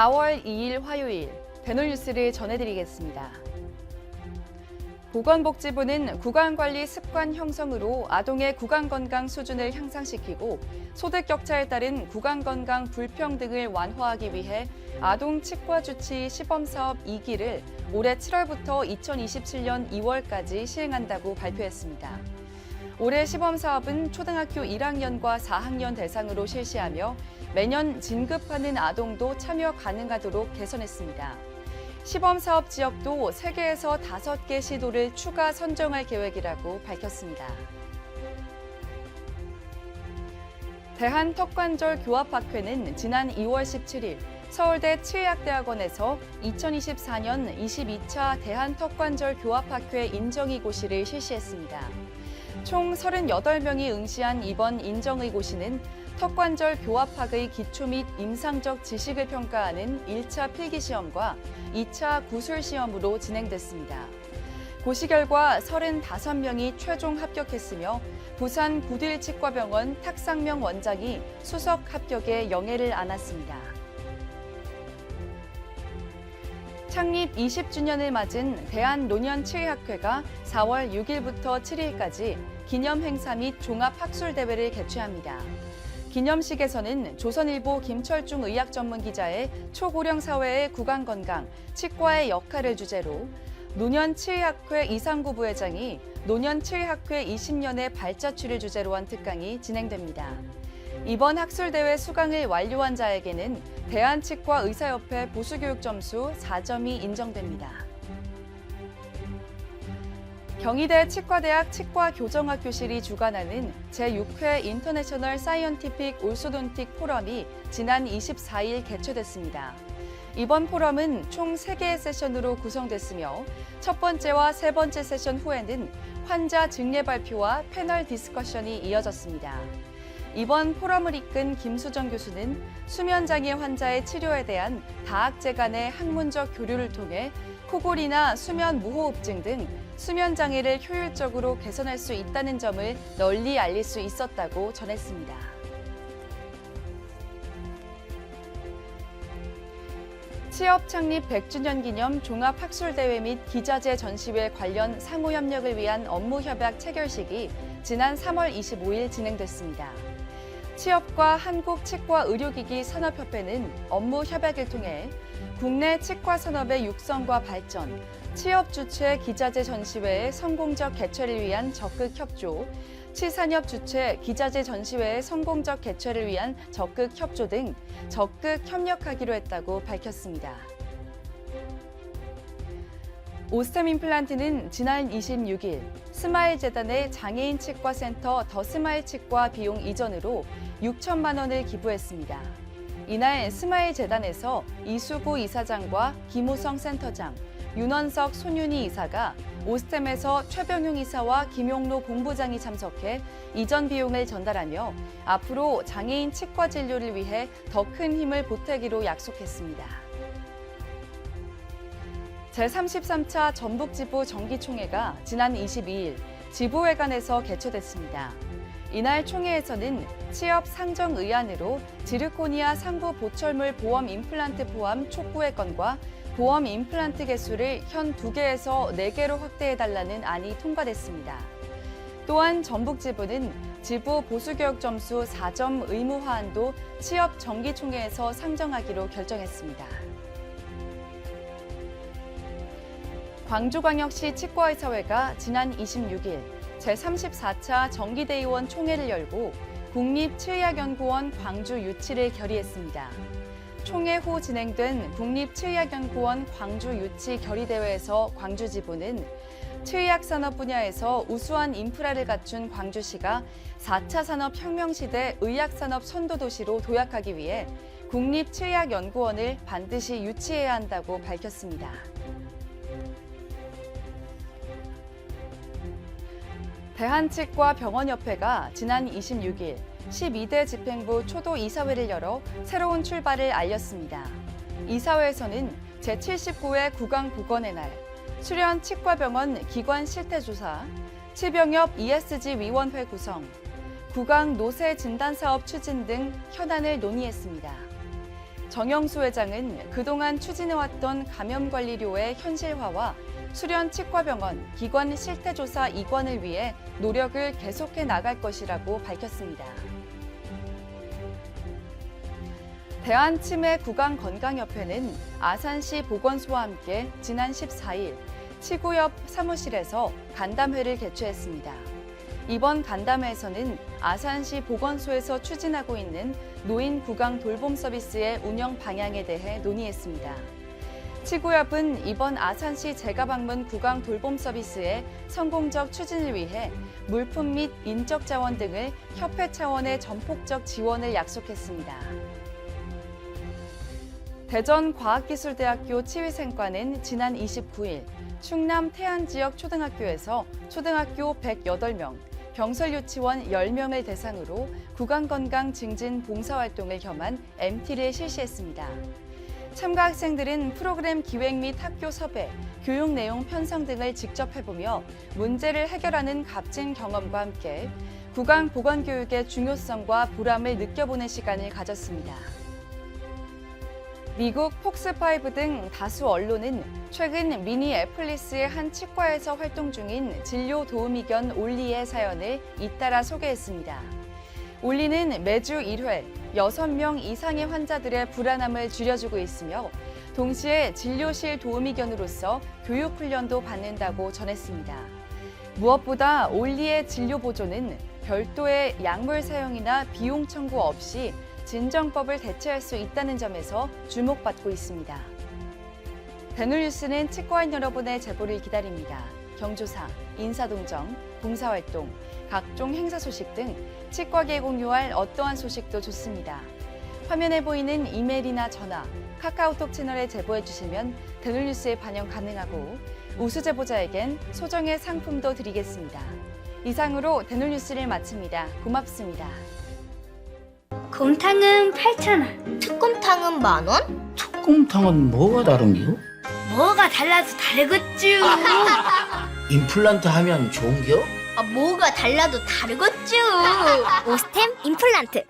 4월 2일 화요일 대놀뉴스를 전해드리겠습니다. 보건복지부는 구강관리 습관 형성으로 아동의 구강건강 수준을 향상시키고 소득격차에 따른 구강건강 불평등을 완화하기 위해 아동치과주치 시범사업 2기를 올해 7월부터 2027년 2월까지 시행한다고 발표했습니다. 올해 시범사업은 초등학교 1학년과 4학년 대상으로 실시하며 매년 진급하는 아동도 참여 가능하도록 개선했습니다. 시범사업 지역도 3개에서 5개 시도를 추가 선정할 계획이라고 밝혔습니다. 대한턱관절교합학회는 지난 2월 17일 서울대 치의학대학원에서 2024년 22차 대한턱관절교합학회 인정의고시를 실시했습니다. 총 38명이 응시한 이번 인정의고시는 턱관절 교합학의 기초 및 임상적 지식을 평가하는 1차 필기시험과 2차 구술시험으로 진행됐습니다. 고시 결과 35명이 최종 합격했으며 부산 구딜치과병원 탁상명 원장이 수석 합격에 영예를 안았습니다. 창립 20주년을 맞은 대한노년치의학회가 4월 6일부터 7일까지 기념행사 및 종합학술대회를 개최합니다. 기념식에서는 조선일보 김철중 의학전문기자의 초고령 사회의 구강건강, 치과의 역할을 주제로 노년치의학회 이상구 부회장이 노년치의학회 20년의 발자취를 주제로 한 특강이 진행됩니다. 이번 학술대회 수강을 완료한 자에게는 대한치과의사협회 보수교육 점수 4점이 인정됩니다. 경희대 치과대학 치과교정학교실이 주관하는 제6회 인터내셔널 사이언티픽 올소돈틱 포럼이 지난 24일 개최됐습니다. 이번 포럼은 총 3개의 세션으로 구성됐으며 첫 번째와 세 번째 세션 후에는 환자 증례 발표와 패널 디스커션이 이어졌습니다. 이번 포럼을 이끈 김수정 교수는 수면장애 환자의 치료에 대한 다학제 간의 학문적 교류를 통해 코골이나 수면 무호흡증 등 수면장애를 효율적으로 개선할 수 있다는 점을 널리 알릴 수 있었다고 전했습니다. 취업 창립 100주년 기념 종합학술대회 및 기자재 전시회 관련 상호협력을 위한 업무협약 체결식이 지난 3월 25일 진행됐습니다. 취업과 한국치과의료기기 산업협회는 업무 협약을 통해 국내 치과 산업의 육성과 발전, 취업 주최 기자재 전시회의 성공적 개최를 위한 적극 협조, 치산협 주최 기자재 전시회의 성공적 개최를 위한 적극 협조 등 적극 협력하기로 했다고 밝혔습니다. 오스템 임플란트는 지난 26일 스마일재단의 장애인 치과센터 더 스마일 치과 비용 이전으로 6천만 원을 기부했습니다. 이날 스마일재단에서 이수구 이사장과 김호성 센터장, 윤원석 손윤희 이사가 오스템에서 최병용 이사와 김용로 본부장이 참석해 이전 비용을 전달하며 앞으로 장애인 치과 진료를 위해 더 큰 힘을 보태기로 약속했습니다. 제33차 전북지부 정기총회가 지난 22일 지부회관에서 개최됐습니다. 이날 총회에서는 취업 상정 의안으로 지르코니아 상부 보철물 보험 임플란트 포함 촉구의 건과 보험 임플란트 개수를 현 2개에서 4개로 확대해달라는 안이 통과됐습니다. 또한 전북지부는 지부 보수교육 점수 4점 의무 하한도 취업 정기총회에서 상정하기로 결정했습니다. 광주광역시 치과의사회가 지난 26일 제34차 정기대의원 총회를 열고 국립치의학연구원 광주 유치를 결의했습니다. 총회 후 진행된 국립치의학연구원 광주 유치 결의대회에서 광주지부는 치의학 산업 분야에서 우수한 인프라를 갖춘 광주시가 4차 산업혁명 시대 의학산업 선도도시로 도약하기 위해 국립치의학연구원을 반드시 유치해야 한다고 밝혔습니다. 대한치과병원협회가 지난 26일 12대 집행부 초도 이사회를 열어 새로운 출발을 알렸습니다. 이사회에서는 제79회 구강보건의 날, 수련 치과병원 기관 실태조사, 치병협 ESG 위원회 구성, 구강 노쇠 진단 사업 추진 등 현안을 논의했습니다. 정영수 회장은 그동안 추진해왔던 감염관리료의 현실화와 수련 치과병원 기관 실태조사 이관을 위해 노력을 계속해 나갈 것이라고 밝혔습니다. 대한치매구강건강협회는 아산시 보건소와 함께 지난 14일 치구 옆 사무실에서 간담회를 개최했습니다. 이번 간담회에서는 아산시 보건소에서 추진하고 있는 노인 구강 돌봄 서비스의 운영 방향에 대해 논의했습니다. 치구협은 이번 아산시 재가방문 구강 돌봄 서비스의 성공적 추진을 위해 물품 및 인적 자원 등을 협회 차원의 전폭적 지원을 약속했습니다. 대전과학기술대학교 치위생과는 지난 29일 충남 태안 지역 초등학교에서 초등학교 108명, 병설 유치원 10명을 대상으로 구강건강 증진 봉사활동을 겸한 MT를 실시했습니다. 참가 학생들은 프로그램 기획 및 학교 섭외, 교육 내용 편성 등을 직접 해보며 문제를 해결하는 값진 경험과 함께 구강 보건 교육의 중요성과 보람을 느껴보는 시간을 가졌습니다. 미국 폭스5 등 다수 언론은 최근 미니 애플리스의 한 치과에서 활동 중인 진료 도우미견 올리의 사연을 잇따라 소개했습니다. 올리는 매주 1회 6명 이상의 환자들의 불안함을 줄여주고 있으며 동시에 진료실 도우미견으로서 교육훈련도 받는다고 전했습니다. 무엇보다 올리의 진료 보조는 별도의 약물 사용이나 비용 청구 없이 진정법을 대체할 수 있다는 점에서 주목받고 있습니다. 대놀뉴스는 치과인 여러분의 제보를 기다립니다. 경조사, 인사동정, 봉사활동, 각종 행사 소식 등 치과계에 공유할 어떠한 소식도 좋습니다. 화면에 보이는 이메일이나 전화, 카카오톡 채널에 제보해 주시면 대놀뉴스에 반영 가능하고 우수 제보자에겐 소정의 상품도 드리겠습니다. 이상으로 대놀뉴스를 마칩니다. 고맙습니다. 곰탕은 8,000원. 특곰탕은 10,000원? 특곰탕은 뭐가 다른겨? 뭐가 달라서 다르겠쥬. 임플란트 하면 좋은겨? 뭐가 달라도 다르겠죠. 오스템 임플란트.